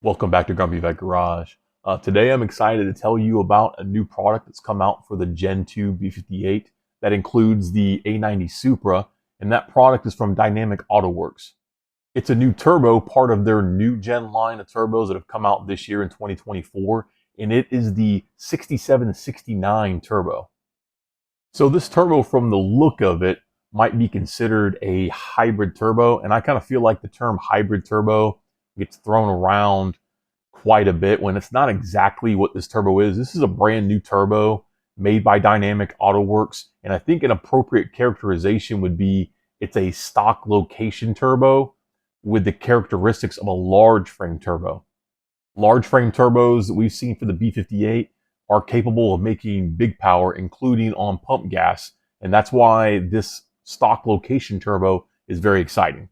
Welcome back to Grumpy Vet Garage. Today I'm excited to tell you about a new product that's come out for the Gen 2 B58 that includes the A90 Supra, and that product is from Dynamic Autowerx. It's a new turbo, part of their new gen line of turbos that have come out this year in 2024, and it is the 6769 turbo. So this turbo, from the look of it, might be considered a hybrid turbo, and I kind of feel like the term hybrid turbo gets thrown around quite a bit when it's not exactly what this turbo is. This is a brand new turbo made by Dynamic Autowerx, and I think an appropriate characterization would be it's a stock location turbo with the characteristics of a large frame turbo. Large frame turbos that we've seen for the B58 are capable of making big power, including on pump gas, and that's why this stock location turbo is very exciting.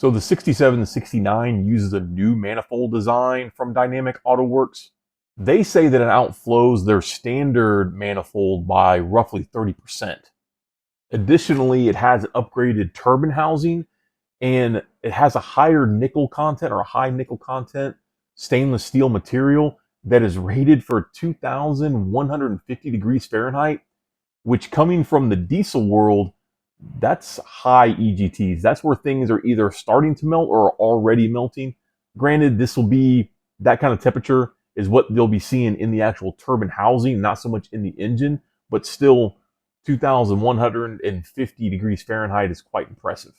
So the 6769 uses a new manifold design from Dynamic Autowerx. They say that it outflows their standard manifold by roughly 30%. Additionally, it has an upgraded turbine housing, and it has a higher nickel content, or a high nickel content stainless steel material that is rated for 2,150 degrees Fahrenheit, which, coming from the diesel world, that's high EGTs. That's where things are either starting to melt or are already melting. Granted, this will be that kind of temperature is what they'll be seeing in the actual turbine housing, not so much in the engine, but still 2,150 degrees Fahrenheit is quite impressive.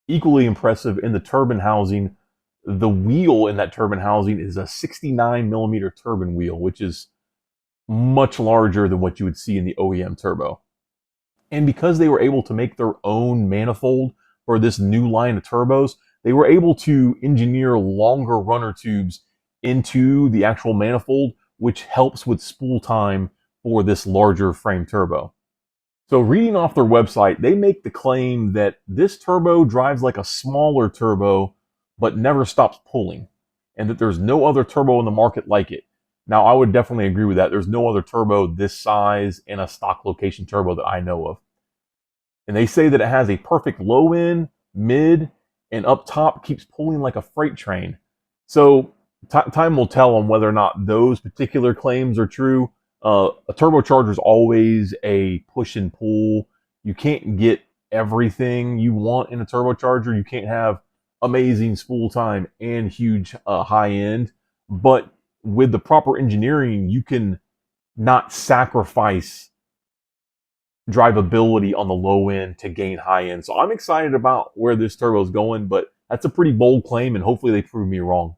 Equally impressive in the turbine housing, the wheel in that turbine housing is a 69 millimeter turbine wheel, which is much larger than what you would see in the OEM turbo. And because they were able to make their own manifold for this new line of turbos, they were able to engineer longer runner tubes into the actual manifold, which helps with spool time for this larger frame turbo. So reading off their website, they make the claim that this turbo drives like a smaller turbo, but never stops pulling, and that there's no other turbo in the market like it. Now, I would definitely agree with that. There's no other turbo this size in a stock location turbo that I know of. And they say that it has a perfect low end, mid, and up top keeps pulling like a freight train. So time will tell on whether or not those particular claims are true. A turbocharger is always a push and pull. You can't get everything you want in a turbocharger. You can't have amazing spool time and huge high end. But with the proper engineering, you can not sacrifice drivability on the low end to gain high end. So I'm excited about where this turbo is going, but that's a pretty bold claim, and hopefully they prove me wrong.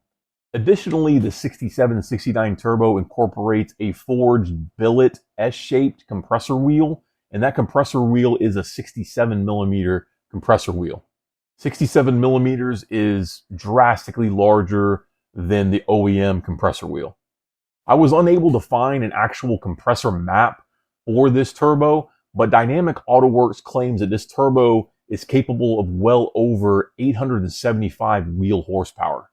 Additionally, the 6769 turbo incorporates a forged billet S-shaped compressor wheel, and that compressor wheel is a 67 millimeter compressor wheel. 67 millimeters is drastically larger than the OEM compressor wheel. I was unable to find an actual compressor map for this turbo, but Dynamic Autowerx claims that this turbo is capable of well over 875 wheel horsepower.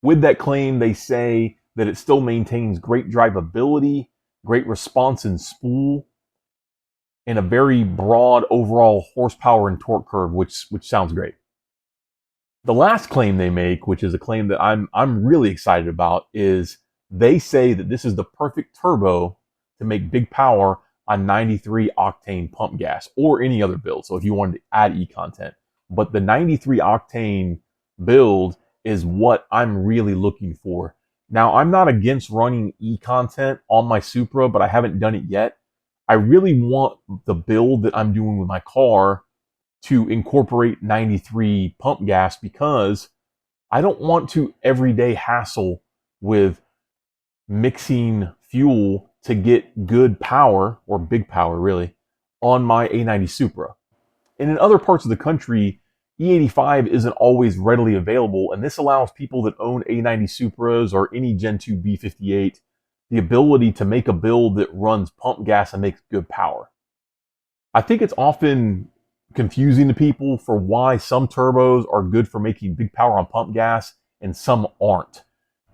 With that claim, they say that it still maintains great drivability, great response in spool, and a very broad overall horsepower and torque curve, which sounds great. The last claim they make, which is a claim that I'm really excited about, is they say that this is the perfect turbo to make big power on 93 octane pump gas or any other build. So if you wanted to add e-content, but the 93 octane build is what I'm really looking for. Now, I'm not against running e-content on my Supra, but I haven't done it yet. I really want the build that I'm doing with my car to incorporate 93 pump gas, because I don't want to everyday hassle with mixing fuel to get good power, or big power really, on my A90 Supra. And in other parts of the country, E85 isn't always readily available, and this allows people that own A90 Supras or any Gen 2 B58 the ability to make a build that runs pump gas and makes good power. I think it's often confusing to people for why some turbos are good for making big power on pump gas and some aren't.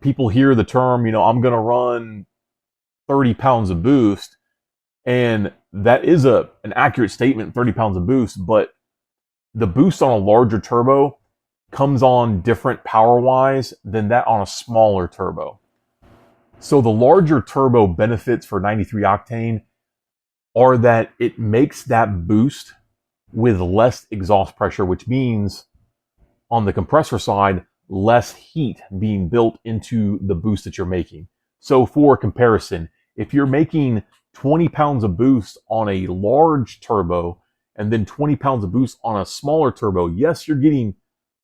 People hear the term, I'm going to run 30 pounds of boost, and that is an accurate statement, 30 pounds of boost, but the boost on a larger turbo comes on different power-wise than that on a smaller turbo. So the larger turbo benefits for 93 octane are that it makes that boost with less exhaust pressure, which means on the compressor side, less heat being built into the boost that you're making. So for comparison, if you're making 20 pounds of boost on a large turbo and then 20 pounds of boost on a smaller turbo, yes, you're getting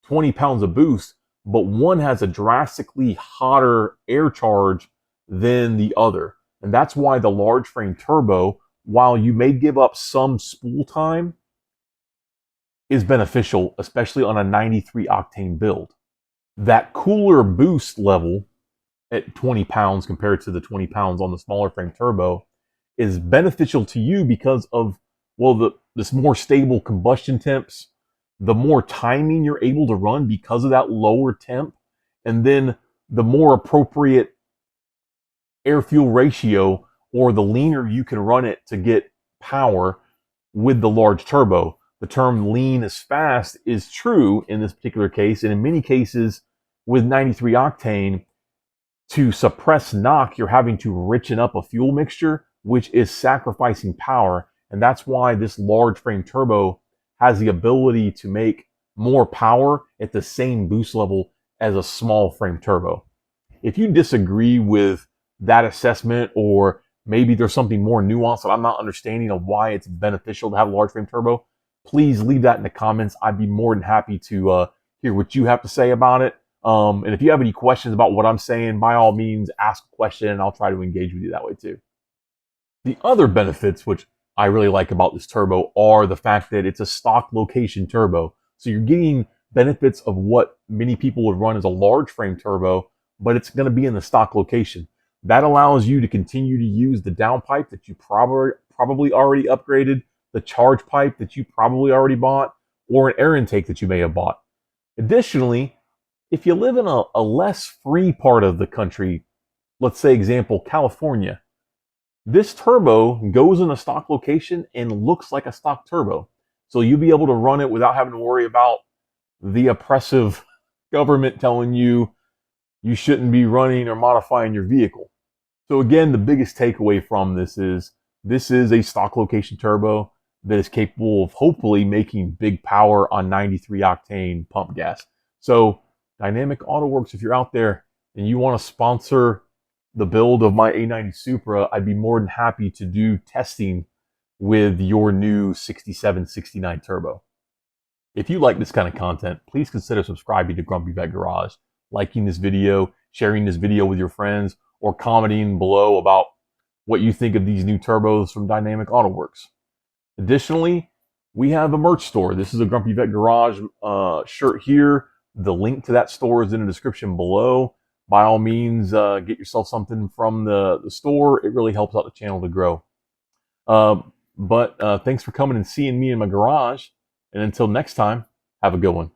20 pounds of boost, but one has a drastically hotter air charge than the other. And that's why the large frame turbo, while you may give up some spool time, is beneficial, especially on a 93 octane build. That cooler boost level at 20 pounds compared to the 20 pounds on the smaller frame turbo is beneficial to you because of, well, this more stable combustion temps, the more timing you're able to run because of that lower temp, and then the more appropriate air-fuel ratio, or the leaner you can run it to get power with the large turbo. The term lean is fast is true in this particular case, and in many cases with 93 octane, to suppress knock, you're having to richen up a fuel mixture, which is sacrificing power, and that's why this large frame turbo has the ability to make more power at the same boost level as a small frame turbo. If you disagree with that assessment, or maybe there's something more nuanced that I'm not understanding of why it's beneficial to have a large frame turbo, please leave that in the comments. I'd be more than happy to hear what you have to say about it. And if you have any questions about what I'm saying, by all means, ask a question and I'll try to engage with you that way too. The other benefits, which I really like about this turbo, are the fact that it's a stock location turbo. So you're getting benefits of what many people would run as a large frame turbo, but it's going to be in the stock location. That allows you to continue to use the downpipe that you probably already upgraded, the charge pipe that you probably already bought, or an air intake that you may have bought. Additionally, if you live in a less free part of the country, let's say example, California, this turbo goes in a stock location and looks like a stock turbo. So you'll be able to run it without having to worry about the oppressive government telling you you shouldn't be running or modifying your vehicle. So again, the biggest takeaway from this is a stock location turbo that is capable of hopefully making big power on 93 octane pump gas. So Dynamic Autowerx, if you're out there and you want to sponsor the build of my A90 Supra, I'd be more than happy to do testing with your new 6769 turbo. If you like this kind of content, please consider subscribing to Grumpy Vet Garage, liking this video, sharing this video with your friends, or commenting below about what you think of these new turbos from Dynamic Autowerx. Additionally, we have a merch store. This is a Grumpy Vet Garage shirt here. The link to that store is in the description below. By all means, get yourself something from the store. It really helps out the channel to grow. But thanks for coming and seeing me in my garage. And until next time, have a good one.